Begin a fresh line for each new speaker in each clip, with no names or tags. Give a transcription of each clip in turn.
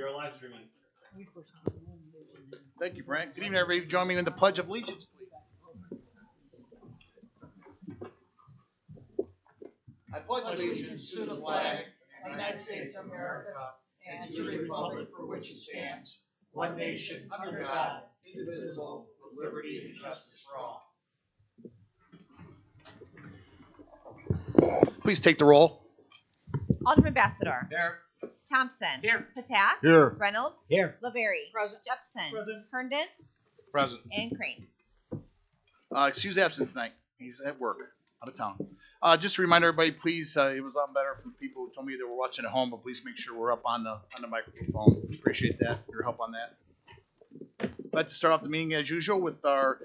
We are live streaming.
Thank you, Brent. Good evening, everybody. Join me in the Pledge of Allegiance, please. I pledge allegiance to the flag of the United States of America and to the republic for which it stands, one nation, under God, indivisible, with liberty and justice for all. Please take the roll.
Alderman Bassador.
Here.
Thompson.
Here.
Patak.
Here.
Reynolds.
Here.
Laverie.
Present.
Jepson.
Present.
Herndon.
Present.
And Crane.
Excuse absence tonight. He's at work, out of town. Just to remind everybody, please, it was a lot better from people who told me they were watching at home, but please make sure we're up on the microphone. Appreciate that, your help on that. I'd like to start off the meeting as usual with our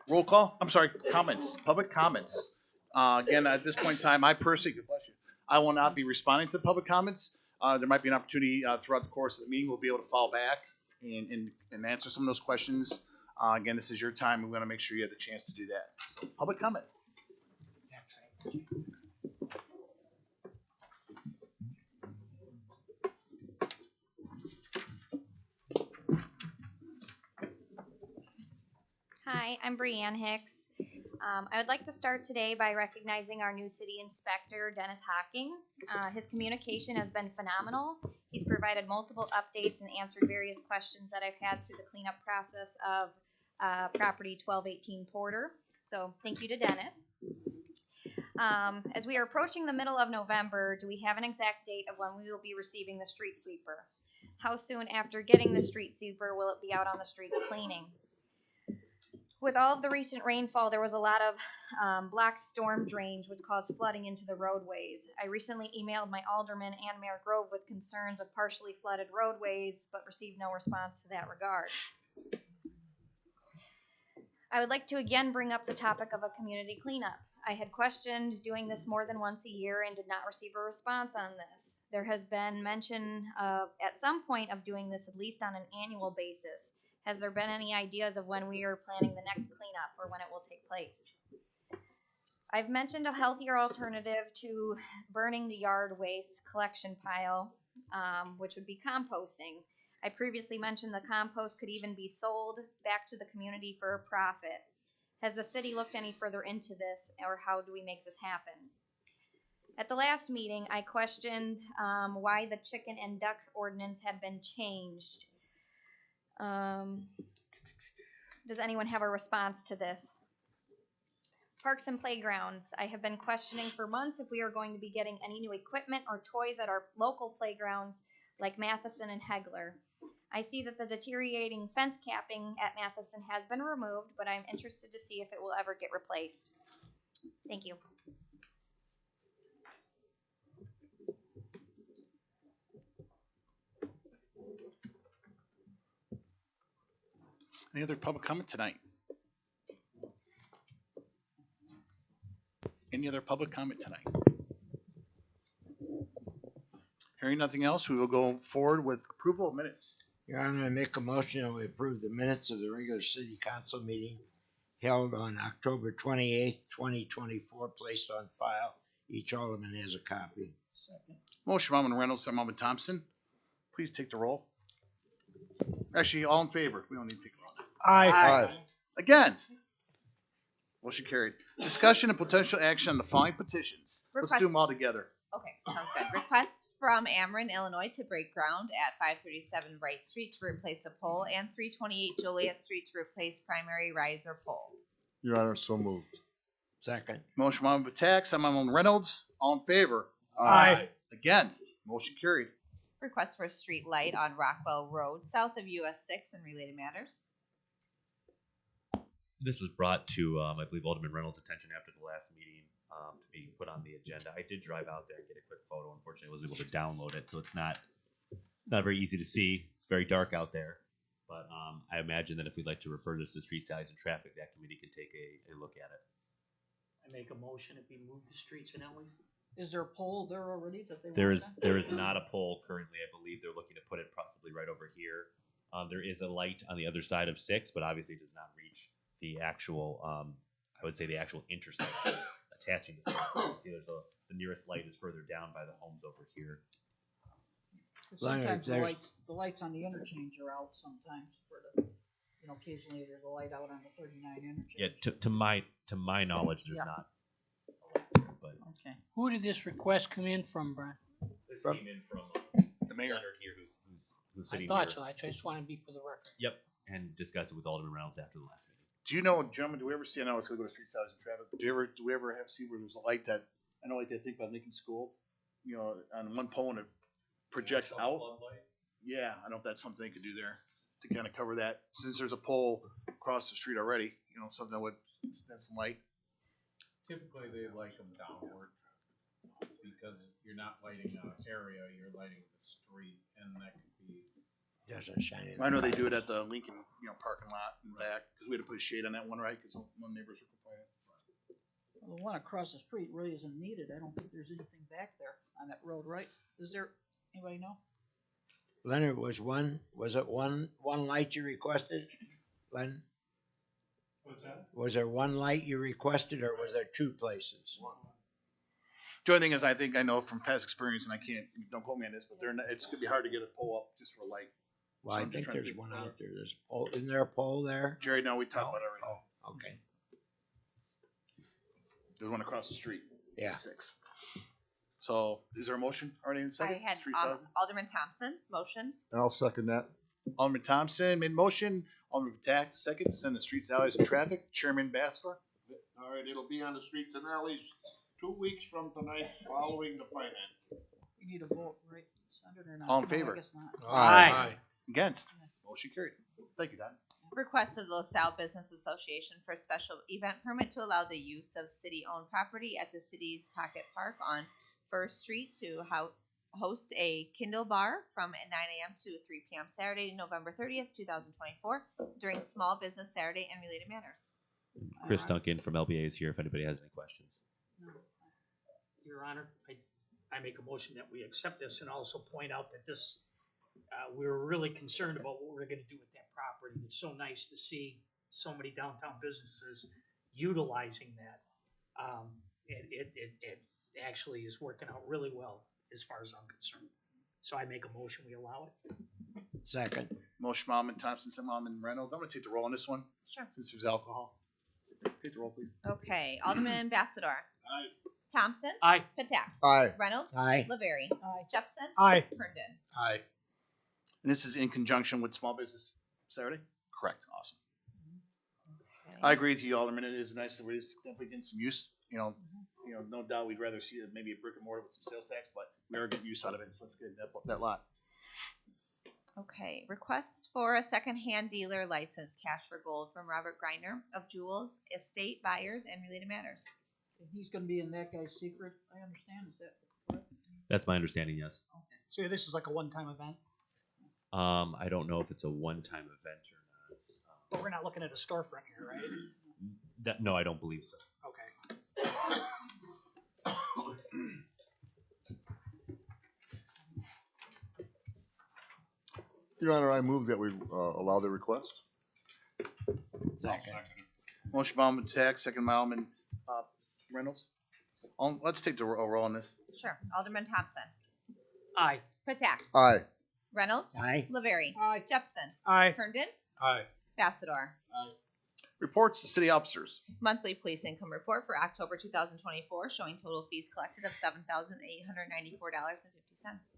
roll call. I'm sorry, comments, public comments. Again, at this point in time, I personally, bless you, I will not be responding to public comments. There might be an opportunity throughout the course of the meeting. We'll be able to fall back and answer some of those questions. Again, this is your time. We want to make sure you have the chance to do that. So, public comment.
Hi, I'm Breanne Hicks. I would like to start today by recognizing our new city inspector, Dennis Hocking. His communication has been phenomenal. He's provided multiple updates and answered various questions that I've had through the cleanup process of property 1218 Porter. So thank you to Dennis. As we are approaching the middle of November, do we have an exact date of when we will be receiving the street sweeper? How soon after getting the street sweeper will it be out on the streets cleaning? With all of the recent rainfall, there was a lot of black storm drains, which caused flooding into the roadways. I recently emailed my alderman and Mayor Grove with concerns of partially flooded roadways, but received no response to that regard. I would like to again bring up the topic of a community cleanup. I had questioned doing this more than once a year and did not receive a response on this. There has been mention at some point of doing this at least on an annual basis. Has there been any ideas of when we are planning the next cleanup or when it will take place? I've mentioned a healthier alternative to burning the yard waste collection pile, which would be composting. I previously mentioned the compost could even be sold back to the community for a profit. Has the city looked any further into this, or how do we make this happen? At the last meeting, I questioned why the chicken and duck ordinance had been changed. Does anyone have a response to this? Parks and playgrounds. I have been questioning for months if we are going to be getting any new equipment or toys at our local playgrounds like Matheson and Hegler. I see that the deteriorating fence capping at Matheson has been removed, but I'm interested to see if it will ever get replaced. Thank you.
Any other public comment tonight? Any other public comment tonight? Hearing nothing else, we will go forward with approval of minutes.
Your Honor, I make a motion that we approve the minutes of the regular city council meeting held on October 28th, 2024, placed on file. Each alderman has a copy.
Second.
Motion by Alderman Reynolds, second by Alderman Thompson. Please take the roll. Actually, all in favor. We don't need to take a roll.
Aye.
Against? Motion carried. Discussion and potential action on the following petitions. Let's do them all together.
Okay, sounds good. Request from Ameren, Illinois to break ground at 537 Bright Street to replace a pole and 328 Joliet Street to replace primary riser pole.
Your Honor, so moved.
Second.
Motion by Alderman Patak, second by Alderman Reynolds. All in favor?
Aye.
Against? Motion carried.
Request for a street light on Rockwell Road, south of US 6 and related matters.
This was brought to, I believe, Alderman Reynolds' attention after the last meeting to be put on the agenda. I did drive out there and get a quick photo. Unfortunately, I wasn't able to download it, so it's not very easy to see. It's very dark out there. But I imagine that if we'd like to refer this to Street Values and Traffic, that committee can take a look at it.
I make a motion if we move the streets and alleys.
Is there a pole there already that they
There
want
is not a pole currently. I believe they're looking to put it possibly right over here. There is a light on the other side of 6, but obviously it does not reach the actual, I would say the actual intersection attaching to 6. See, the nearest light is further down by the homes over here.
Sometimes
there's-
the lights on the interchange are out sometimes for the, occasionally there's a light out on the 39 interchange.
Yeah, to my knowledge, there's
Yeah.
not. But
Okay.
Who did this request come in from, Brian?
this
From-
came in from
The mayor.
Leonard here, who's
I
sitting
thought
here.
so. I just want to be for the record.
Yep, and discuss it with Alderman Reynolds after the last meeting.
Do you know, gentlemen, do we ever see, I know it's gonna go to street size and traffic, but do we ever have see where there's a light that, I know like I think about Lincoln School, on one pole and it projects out? Yeah, I don't know if that's something they could do there to kind of cover that, since there's a pole across the street already, something that would spend some light.
Typically, they like them downward because you're not lighting an area, you're lighting the street, and that could be.
Doesn't shine in.
I know they do it at the Lincoln, parking lot and back, because we had to put a shade on that one, right, because one neighbors were complaining.
Well, the one across the street really isn't needed. I don't think there's anything back there on that road, right? Is there, anybody know?
Leonard, was it one light you requested, Len?
What's that?
Was there one light you requested, or was there two places?
The only thing is, I know from past experience, and don't quote me on this, but it's gonna be hard to get a pole up just for light.
Well,
So
I
I'm just
think
trying to
there's
think
one
where-
out there. There's a pole. Isn't there a pole there?
Jerry, no, we talked about it already.
Oh, okay.
There's one across the street.
Yeah.
6. So, is there a motion already in
I
second?
had
Street size?
Alderman Thompson motioned.
I'll second that.
Alderman Thompson made motion. Alderman Patak second. Send the streets, alleys, and traffic. Chairman Basler.
All right, it'll be on the streets and alleys 2 weeks from tonight, following the finance.
We need a vote, right? Send it or not?
All in
No, I
favor?
guess not.
Aye.
Against. Motion carried. Thank you, Don.
Request of the LaSalle Business Association for a special event permit to allow the use of city-owned property at the city's Pocket Park on First Street to host a Kindle bar from 9 a.m. to 3 p.m. Saturday, November 30th, 2024, during Small Business Saturday and related matters.
Chris Duncan from LBA is here if anybody has any questions.
Your Honor, I make a motion that we accept this and also point out that this, we're really concerned about what we're gonna do with that property. It's so nice to see so many downtown businesses utilizing that. It actually is working out really well as far as I'm concerned. So I make a motion, we allow it.
Second.
Motion by Alderman Thompson, second by Alderman Reynolds. I'm gonna take the roll on this one,
Sure.
since there's alcohol. Take the roll, please.
Okay, Alderman Bassador.
Aye.
Thompson.
Aye.
Patak.
Aye.
Reynolds.
Aye.
Laverie.
Aye.
Jepson.
Aye.
Herndon.
Aye. And this is in conjunction with Small Business Saturday? Correct, awesome. I agree with you, Alderman, it is nice that we're definitely getting some use, no doubt we'd rather see maybe a brick and mortar with some sales tax, but we are getting use out of it, so let's get that lot.
Okay, requests for a second-hand dealer license, cash for gold, from Robert Greiner of Jewels Estate Buyers and Related Matters.
He's gonna be in that guy's secret, I understand, is that correct?
That's my understanding, yes.
So this is like a one-time event,
I don't know if it's a one-time event or not.
but we're not looking at a storefront here, right?
No, I don't believe so.
Okay.
Your Honor, I move that we allow the request.
Second.
Motion by Alderman Tax, second by Alderman Reynolds. Let's take the roll on this.
Sure. Alderman Thompson.
Aye.
Patak.
Aye.
Reynolds.
Aye.
Laverie.
Aye.
Jepson.
Aye.
Herndon.
Aye.
Bassador.
Reports to city officers.
Monthly police income report for October 2024 showing total fees collected of $7,894.50.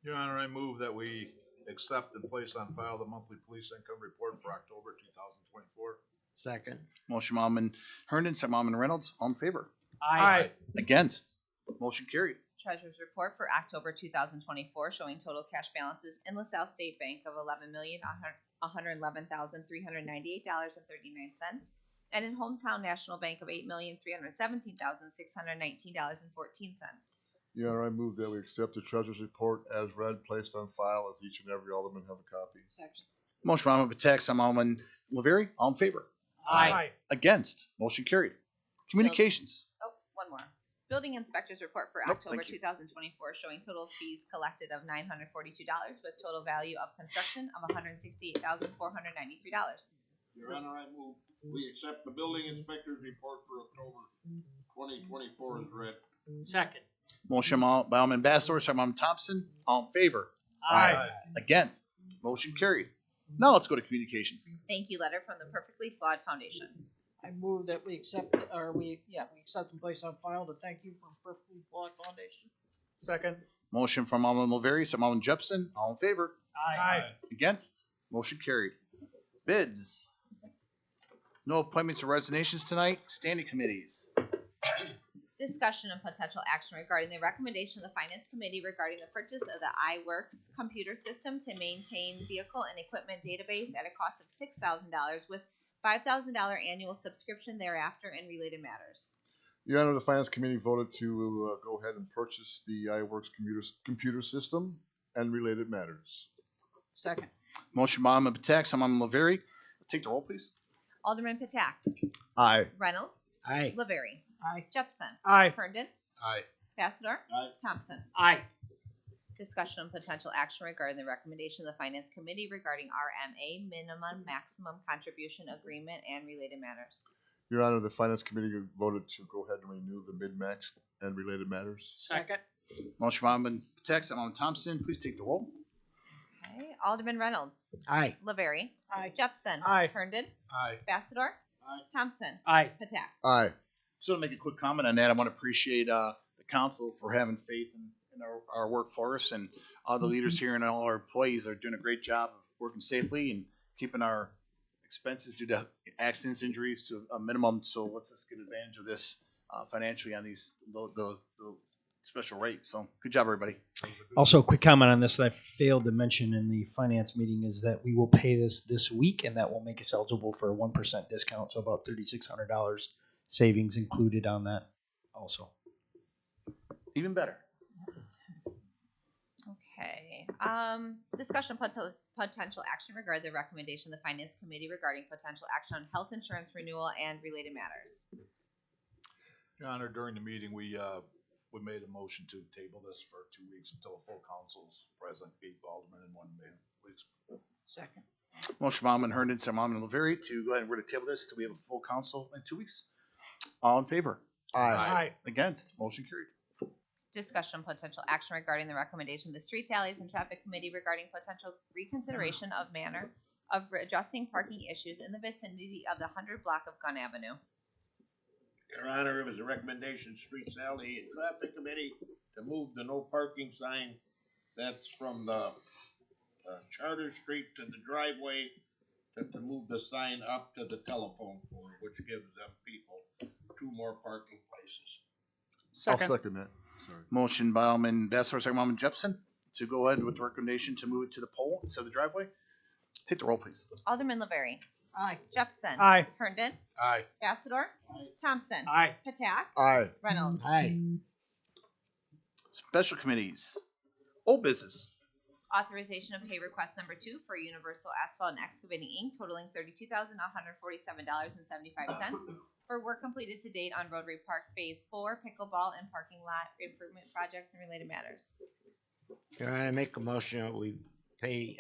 Your Honor, I move that we accept and place on file the monthly police income report for October 2024.
Second.
Motion by Alderman Herndon, second by Alderman Reynolds. All in favor?
Aye.
Against? Motion carried.
Treasurer's report for October 2024 showing total cash balances in LaSalle State Bank of $11,111,398.39 and in Hometown National Bank of $8,317,619.14.
Your Honor, I move that we accept the treasurer's report as read, placed on file, as each and every alderman have a copy.
Section.
Motion by Alderman Patak, second by Alderman Laverie. All in favor?
Aye.
Against? Motion carried. Communications.
Oh, one more. Building inspector's report for
Nope,
October
thank you.
2024 showing total fees collected of $942 with total value of construction of $168,493.
Your Honor, I move we accept the building inspector's report for October 2024 as read.
Second.
Motion by Alderman Basler, second by Alderman Thompson. All in favor?
Aye.
Against? Motion carried. Now let's go to communications.
Thank you letter from the Perfectly Flawed Foundation.
I move that we accept, we accept and place on file the thank you from Perfectly Flawed Foundation.
Second.
Motion from Alderman Laveri, some Alderman Jepson. All in favor?
Aye.
Against? Motion carried. Bids. No appointments or resignations tonight. Standing committees.
Discussion and potential action regarding the recommendation of the Finance Committee regarding the purchase of the iWorks computer system to maintain vehicle and equipment database at a cost of $6,000 with $5,000 annual subscription thereafter and related matters.
Your Honor, the Finance Committee voted to go ahead and purchase the iWorks computer system and related matters.
Second.
Motion by Alderman Patak, some Alderman Laveri. Take the roll, please.
Alderman Patak,
Aye.
Reynolds,
Aye.
Laveri,
Aye.
Jepson,
Aye.
Herndon,
Aye.
Bassador,
Aye.
Thompson.
Aye.
Discussion and potential action regarding the recommendation of the Finance Committee regarding RMA minimum maximum contribution agreement and related matters.
Your Honor, the Finance Committee voted to go ahead and renew the mid-max and related matters.
Second.
Motion by Alderman Patak, some Alderman Thompson. Please take the roll.
Okay, Alderman Reynolds,
Aye.
Laveri,
Aye.
Jepson,
Aye.
Herndon,
Aye.
Bassador, Thompson,
Aye.
Patak.
Aye.
So to make a quick comment on that, I want to appreciate the council for having faith in our workforce, and all the leaders here and all our employees are doing a great job of working safely and keeping our expenses due to accidents, injuries to a minimum. So let's get advantage of this financially on these the special rates. So good job, everybody.
Also, a quick comment on this that I failed to mention in the finance meeting is that we will pay this week, and that will make us eligible for a 1% discount. So about $3,600 savings included on that also.
Even better.
Okay. Discussion potential action regarding the recommendation of the Finance Committee regarding potential action on health insurance renewal and related matters.
Your Honor, during the meeting, we made a motion to table this for 2 weeks until a full council's present, 8 aldermen and 1 man, please.
Second.
Motion by Alderman Herndon, some Alderman Laveri to go ahead and we're to table this till we have a full council in 2 weeks. All in favor?
Aye.
Against? Motion carried.
Discussion potential action regarding the recommendation of the Streets, Alleys, and Traffic Committee regarding potential reconsideration of manner of addressing parking issues in the vicinity of the 100 block of Gun Avenue.
Your Honor, it was a recommendation, Streets, Alley, and Traffic Committee to move the no parking sign that's from the Charter Street to the driveway, to move the sign up to the telephone pole, which gives them people 2 more parking places.
I'll second that. Sorry.
Motion by Alderman Basler, second by Alderman Jepson to go ahead with the recommendation to move it to the pole instead of the driveway. Take the roll, please.
Alderman Laveri,
Aye.
Jepson,
Aye.
Herndon,
Aye.
Bassador, Thompson,
Aye.
Patak,
Aye.
Reynolds.
Aye.
Special committees. Old business.
Authorization of pay request number 2 for Universal Asphalt and Excavating Inc. totaling $32,147.75 for work completed to date on Rotary Park Phase 4 pickleball and parking lot improvement projects and related matters.
Your Honor, I make a motion that we pay,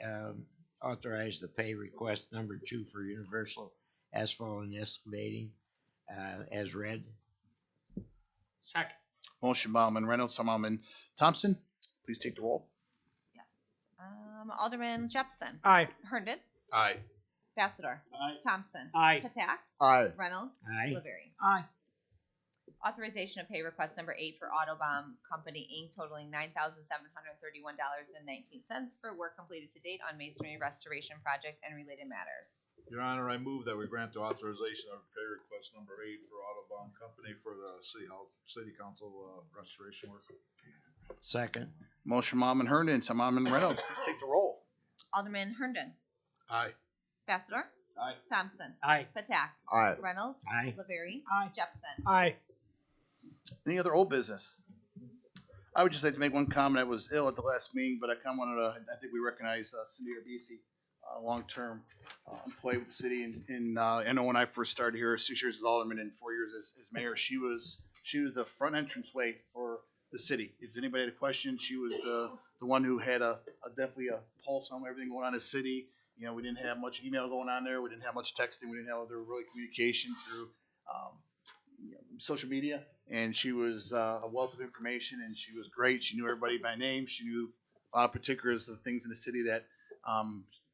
authorize the pay request number 2 for Universal Asphalt and Excavating, as read.
Second.
Motion by Alderman Reynolds, some Alderman Thompson. Please take the roll.
Yes. Alderman Jepson.
Aye.
Herndon.
Aye.
Bassador.
Aye.
Thompson.
Aye.
Patak.
Aye.
Reynolds.
Aye.
Laveri.
Aye.
Authorization of pay request number 8 for Autobomb Company Inc. totaling $9,731.19 for work completed to date on masonry restoration project and related matters.
Your Honor, I move that we grant the authorization of pay request number 8 for Autobahn Company for the City Council restoration work.
Second.
Motion by Alderman Herndon, some Alderman Reynolds. Please take the roll.
Alderman Herndon.
Aye.
Bassador.
Aye.
Thompson.
Aye.
Patak.
Aye.
Reynolds.
Aye.
Laveri.
Aye.
Jepson.
Aye.
Any other old business? I would just like to make one comment. I was ill at the last meeting, but I kind of wanted to, I think we recognize Cindy Arbisi, long-term employee with the city. And I know when I first started here, 6 years as alderman and 4 years as mayor, she was the front entrance way for the city. If anybody had a question, she was the one who had definitely a pulse on everything going on in the city. You know, we didn't have much email going on there. We didn't have much texting. We didn't have other really communication through social media. And she was a wealth of information, and she was great. She knew everybody by name. She knew a lot of particulars of things in the city that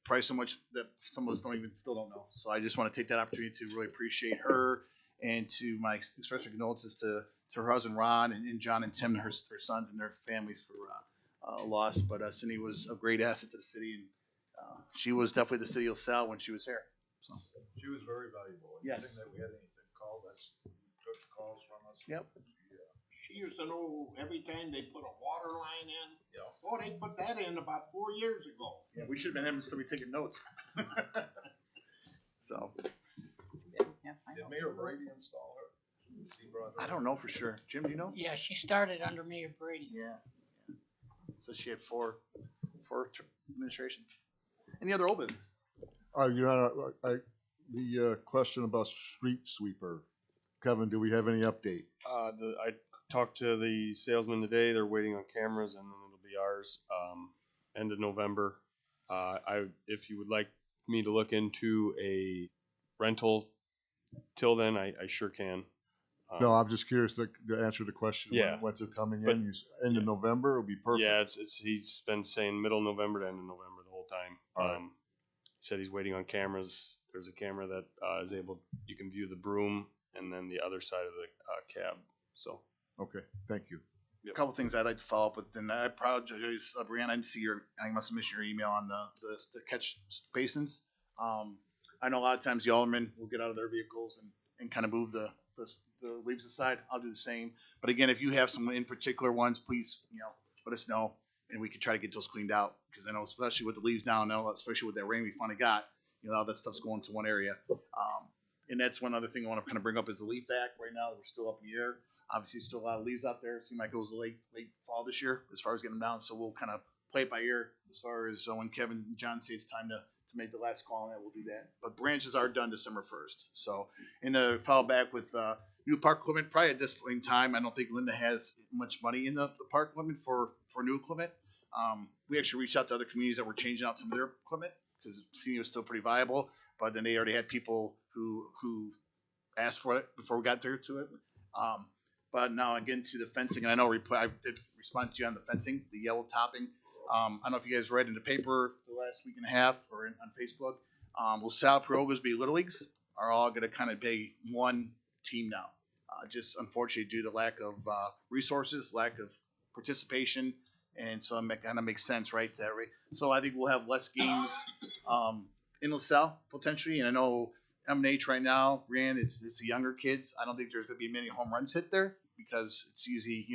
probably so much that some of us still don't know. So I just want to take that opportunity to really appreciate her and to my express condolences to her husband Ron and John and Tim, her sons and their families for loss. But Cindy was a great asset to the city, and she was definitely the city of Salle when she was here. So
She was very valuable.
Yes.
Anything that we had anything called, that's took calls from us.
Yep.
She used to know every time they put a water line in.
Yeah.
Oh, they put that in about 4 years ago.
Yeah, we should have been having somebody taking notes. So
Did Mayor Brady install her? He brought her
I don't know for sure. Jim, do you know?
Yeah, she started under Mayor Brady.
Yeah. So she had four administrations. Any other old business?
Your Honor, the question about street sweeper. Kevin, do we have any update?
I talked to the salesman today. They're waiting on cameras, and then it'll be ours end of November. If you would like me to look into a rental till then, I sure can.
No, I'm just curious to answer the question.
Yeah.
When's it coming
But-
in? End of November will be perfect.
Yeah, it's he's been saying middle of November to end of November the whole time.
All right.
He said he's waiting on cameras. There's a camera that is able, you can view the broom and then the other side of the cab. So
Okay, thank you.
A couple things I'd like to follow up with, and I apologize, Brianna, I didn't see I must have missed your email on the catch basins. I know a lot of times the aldermen will get out of their vehicles and kind of move the leaves aside. I'll do the same. But again, if you have some in particular ones, please, let us know, and we can try to get those cleaned out. Because I know, especially with the leaves down now, especially with that rain we finally got, all that stuff's going to one area. And that's one other thing I want to kind of bring up is the leaf act. Right now, we're still up in the air. Obviously, still a lot of leaves out there. It seemed like it was late fall this year as far as getting them down. So we'll kind of play it by ear as far as when Kevin and John say it's time to make the last call on that, we'll do that. But branches are done December 1st. So, and to follow back with new park equipment, probably at this point in time, I don't think Linda has much money in the park equipment for new equipment. We actually reached out to other communities that were changing out some of their equipment because it was still pretty viable. But then they already had people who asked for it before we got there to it. But now again to the fencing, and I know I did respond to you on the fencing, the yellow topping. I don't know if you guys read in the paper the last week and a half or on Facebook. LaSalle Pieroga's be Little Leagues are all going to kind of be one team now. Just unfortunately due to lack of resources, lack of participation, and so it kind of makes sense, right? So I think we'll have less games in LaSalle potentially, and I know M&H right now, Brian, it's the younger kids. I don't think there's going to be many home runs hit there because it's usually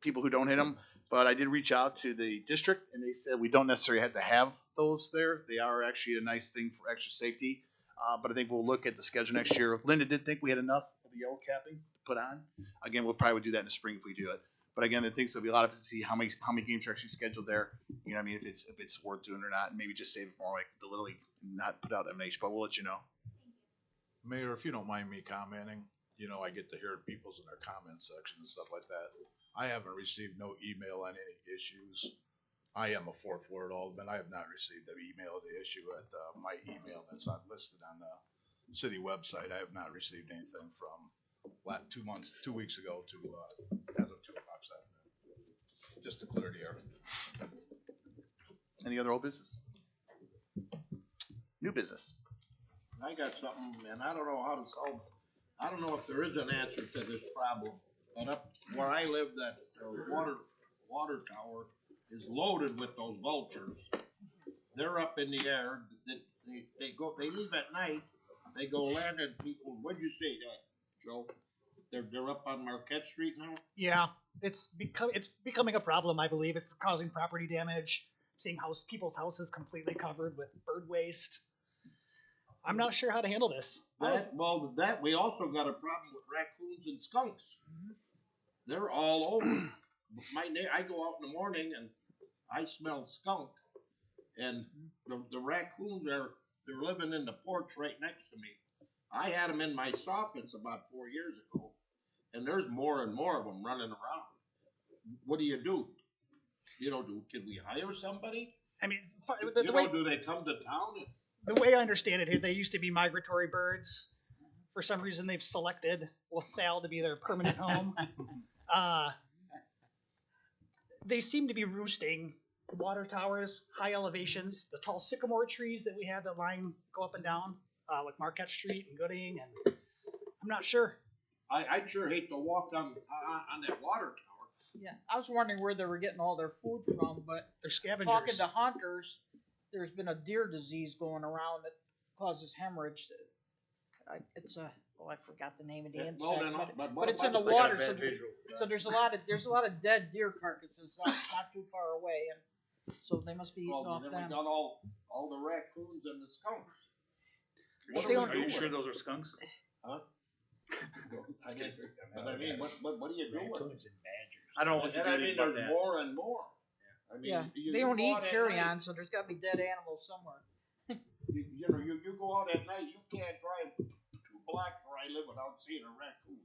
people who don't hit them. But I did reach out to the district, and they said we don't necessarily have to have those there. They are actually a nice thing for extra safety. But I think we'll look at the schedule next year. Linda did think we had enough of the yellow capping to put on. Again, we'll probably do that in the spring if we do it. But again, the things there'll be a lot of to see how many games are actually scheduled there. You know what I mean? If it's worth doing or not, and maybe just save it more like the Little League, not put out M&H. But we'll let you know.
Mayor, if you don't mind me commenting, I get to hear people's in their comment section and stuff like that. I haven't received no email on any issues. I am a fourth ward alderman. I have not received an email of the issue at my email that's not listed on the city website. I have not received anything from 2 weeks ago to as of 2 o'clock this afternoon. Just to clear the air.
Any other old business? New business.
I got something, and I don't know how to solve it. I don't know if there is an answer to this problem, but up where I live, that water tower is loaded with those vultures. They're up in the air. They leave at night. They go land and people. What'd you say that, Joe? They're up on Marquette Street now.
Yeah, it's becoming a problem. I believe it's causing property damage. Seeing people's houses completely covered with bird waste. I'm not sure how to handle this.
We also got a problem with raccoons and skunks. They're all over. I go out in the morning and I smell skunk, and the raccoons they're living in the porch right next to me. I had them in my soffits about 4 years ago, and there's more and more of them running around. What do? Can we hire somebody?
I mean,
do they come to town?
The way I understand it, they used to be migratory birds. For some reason, they've selected LaSalle to be their permanent home. they seem to be roosting water towers, high elevations, the tall sycamore trees that we have that line go up and down, like Marquette Street and Gooding, and I'm not sure.
I'd sure hate to walk on that water tower.
Yeah, I was wondering where they were getting all their food from, but
They're scavengers.
talking to hunters, there's been a deer disease going around that causes hemorrhage. It's a I forgot the name of the
Yeah,
insect,
well, then,
but it's in the
I got a
water,
bad
so,
visual.
so there's a lot of dead deer carcasses not too far away, and so they must be eating
Well,
off
then
them.
we got all the raccoons and the skunks.
What they don't
Are you
do
sure
with
those are skunks?
Huh? But I mean, what do you do with them?
I don't know what to
And
do
I mean,
about
there's
that.
more and more. I mean,
Yeah,
you
they don't
go
eat
out at
carrion,
night,
so there's got to be dead animals somewhere.
You know, you go out at night, you can't drive 2 blocks where I live without seeing a raccoon.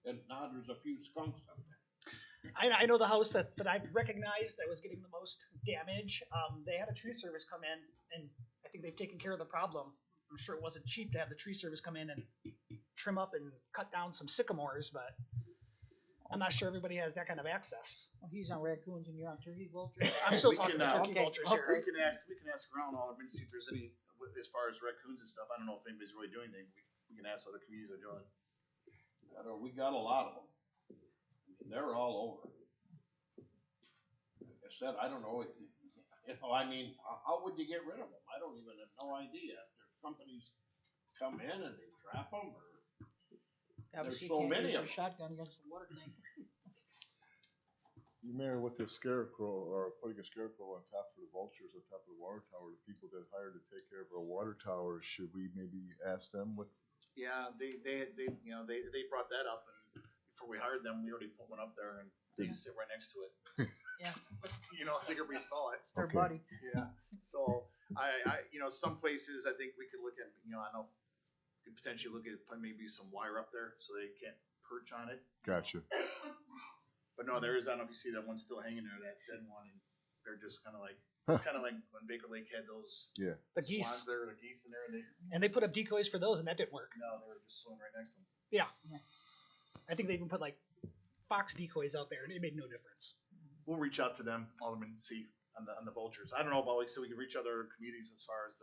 And now there's a few skunks up there.
I know the house that I recognized that was getting the most damage. They had a tree service come in, and I think they've taken care of the problem. I'm sure it wasn't cheap to have the tree service come in and trim up and cut down some sycamores, but I'm not sure everybody has that kind of access.
Well, he's on raccoons and you're on turkey vultures.
I'm still
We
talking
can,
about turkey
okay,
vultures
okay.
here.
We can ask around all and see if there's any as far as raccoons and stuff. I don't know if anybody's really doing anything. We can ask what other communities are doing.
I don't know, we got a lot of them. They're all over. Like I said, I don't know. I mean, how would you get rid of them? I don't even have no idea. There's companies come in and they trap them, or
Obviously,
so
you can't
many
use
of
a
them.
shotgun against the water tank.
You mayor, with the scarecrow, or putting a scarecrow on top of the vultures, on top of the water tower, the people that hired to take care of our water towers, should we maybe ask them what?
Yeah, they brought that up, and before we hired them, we already put one up there, and they just sit right next to it.
Yeah.
I think everybody saw it.
It's their
Okay.
buddy.
Yeah. So I some places I think we could look at. I know could potentially look at putting maybe some wire up there so they can't perch on it.
Gotcha.
But no, there is. I don't know if you see that one still hanging there, that dead one, and they're just kind of like it's kind of like when Baker Lake had those
Yeah.
The geese.
swans there, the geese in there, and
And they put up decoys for those, and that didn't work.
they were just swimming right next to them.
Yeah. I think they even put like fox decoys out there, and it made no difference.
We'll reach out to them, Alderman, and see on the vultures. I don't know about so we can reach other communities as far as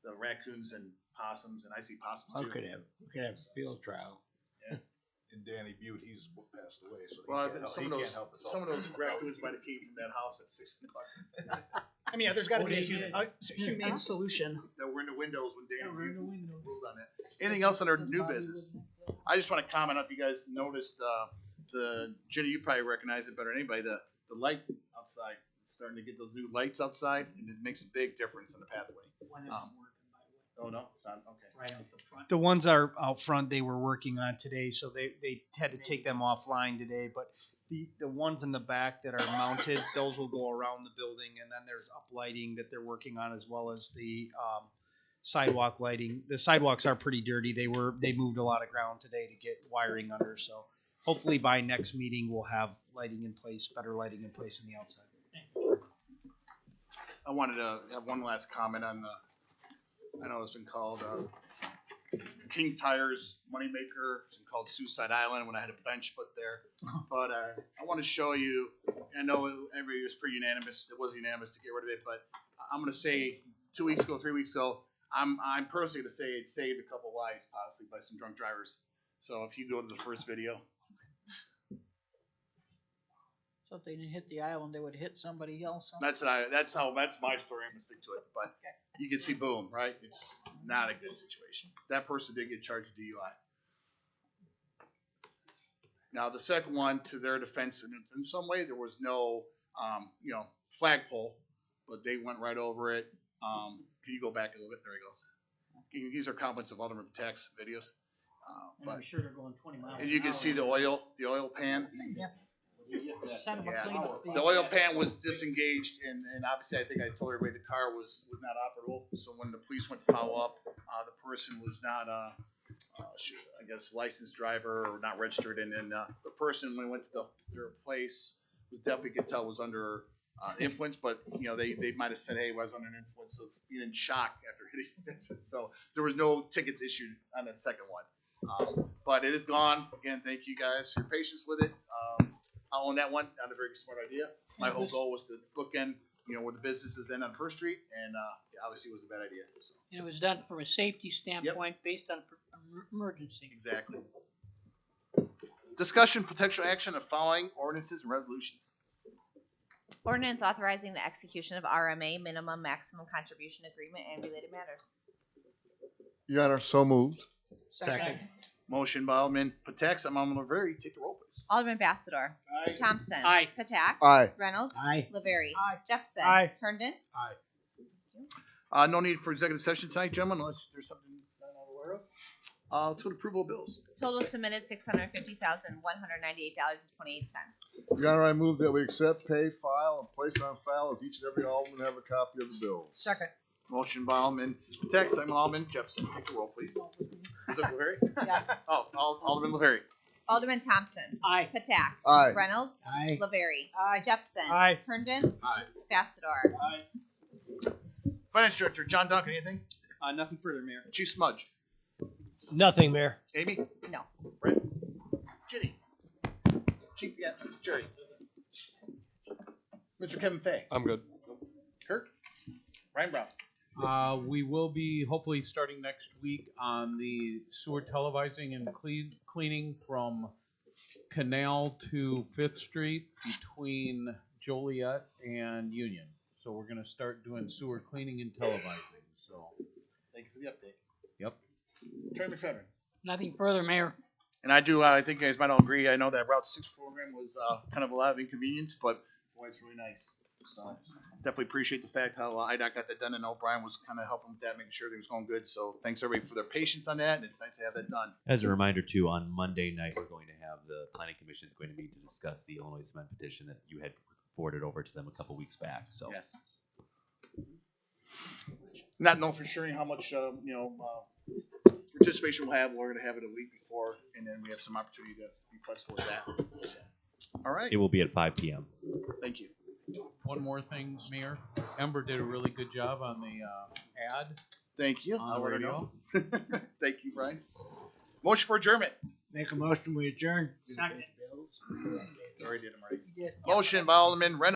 the raccoons and possums, and I see possums
We
too.
could have a field trial.
And Danny Butte, he's passed away, so
Well,
he can't help,
some
he
of
can't
those
help us all.
some of those raccoons might have came from that house at 6 o'clock.
I mean, there's got to
Oh,
be a
they did.
humane solution.
That were in the windows when Danny
Yeah, we're in the
Butte
windows.
ruled on that. Anything else under
His
new
body
business?
was-
I just want to comment if you guys noticed the Jenny, you probably recognize it better than anybody. The light outside, it's starting to get those new lights outside, and it makes a big difference in the pathway.
One isn't working, by the way,
Oh no, it's not okay.
right out the front.
The ones are out front they were working on today, so they had to take them offline today. But the ones in the back that are mounted, those will go around the building, and then there's uplighting that they're working on as well as the sidewalk lighting. The sidewalks are pretty dirty. They moved a lot of ground today to get wiring under, so hopefully by next meeting we'll have lighting in place, better lighting in place on the outside.
I wanted to have one last comment on I know it's been called King Tires Moneymaker. It's been called Suicide Island when I had a bench put there. But I want to show you, I know everybody was pretty unanimous. It wasn't unanimous to get rid of it, but I'm going to say 2 weeks ago, 3 weeks ago, I'm personally going to say it saved a couple lives possibly by some drunk drivers. So if you go to the first video.
So if they didn't hit the island, they would hit somebody else.
That's my story. I'm gonna stick to it. But you can see, boom, right? It's not a good situation. That person did get charged with DUI. Now the second one, to their defense, in some way there was no, flagpole, but they went right over it. Can you go back a little bit? There he goes. These are comments of other tax videos.
And I'm sure they're going 20 miles.
And you can see the oil pan.
Yeah. Send 'em a
Yeah,
cleanup fee.
the oil pan was disengaged, and obviously I think I told everybody the car was not operable. So when the police went to follow up, the person was not, I guess, licensed driver or not registered, and then the person when we went to their place, we definitely could tell was under influence, but they might have said, hey, I was under an influence of being in shock after hitting. So there was no tickets issued on that second one, but it is gone. Again, thank you guys for your patience with it. I'll own that one. Not a very smart idea. My whole goal was to bookend, where the businesses end on First Street, and obviously it was a bad idea. So.
And it was done from a safety standpoint based on emergency.
Exactly. Discussion, potential action of following ordinances and resolutions.
Ordinance authorizing the execution of RMA minimum maximum contribution agreement and related matters.
Your Honor, so moved.
Second.
Motion by Alderman Patak, Alderman Laverie. Take the roll, please.
Alderman Bassador.
Aye.
Thompson.
Aye.
Patak.
Aye.
Reynolds.
Aye.
Laverie.
Aye.
Jepson.
Aye.
Herndon.
No need for executive session tonight, gentlemen, unless there's something I'm not aware of. Let's go to approval of bills.
Total submitted $650,198.28.
Your Honor, I move that we accept, pay, file, and place on file as each and every alderman have a copy of the bills.
Second.
Motion by Alderman Patak, second by Alderman Jefferson. Take the roll, please. Was it Laverie?
Yeah.
Oh, Alderman Laverie.
Alderman Thompson.
Aye.
Patak.
Aye.
Reynolds.
Aye.
Laverie.
Aye.
Jepson.
Aye.
Herndon.
Aye.
Bassador.
Finance Director John Duncan, anything?
Nothing further, Mayor.
Chief Smudge.
Nothing, Mayor.
Amy?
No.
Brett? Ginny? Chief, Jerry? Mr. Kevin Fay?
I'm good.
Kirk? Ryan Brown?
We will be hopefully starting next week on the sewer televising and cleaning from Canal to Fifth Street between Joliet and Union. So we're gonna start doing sewer cleaning and televising, so.
Thank you for the update.
Yep.
Attorney McFedrin?
Nothing further, Mayor.
And I think you guys might all agree, I know that Route 6 program was kind of a lot of inconvenience, but boy, it's really nice. So definitely appreciate the fact how IDOT got that done, and O'Brien was kind of helping with that, making sure things going good. So thanks everybody for their patience on that, and it's nice to have that done.
As a reminder too, on Monday night, we're going to have the planning commission is going to meet to discuss the Illinois cement petition that you had forwarded over to them a couple weeks back. So
Yes. Not know for sure how much participation we'll have. We're going to have it a week before, and then we have some opportunity to be flexible with that. So, all right.
it will be at 5 p.m.
Thank you.
One more thing, Mayor. Ember did a really good job on the ad.
Thank you.
On the radio.
Thank you, Brian. Motion for adjournment.
Make a motion, we adjourn.
Second.
Already did them, right?
You did.
Motion by Alderman Reynolds.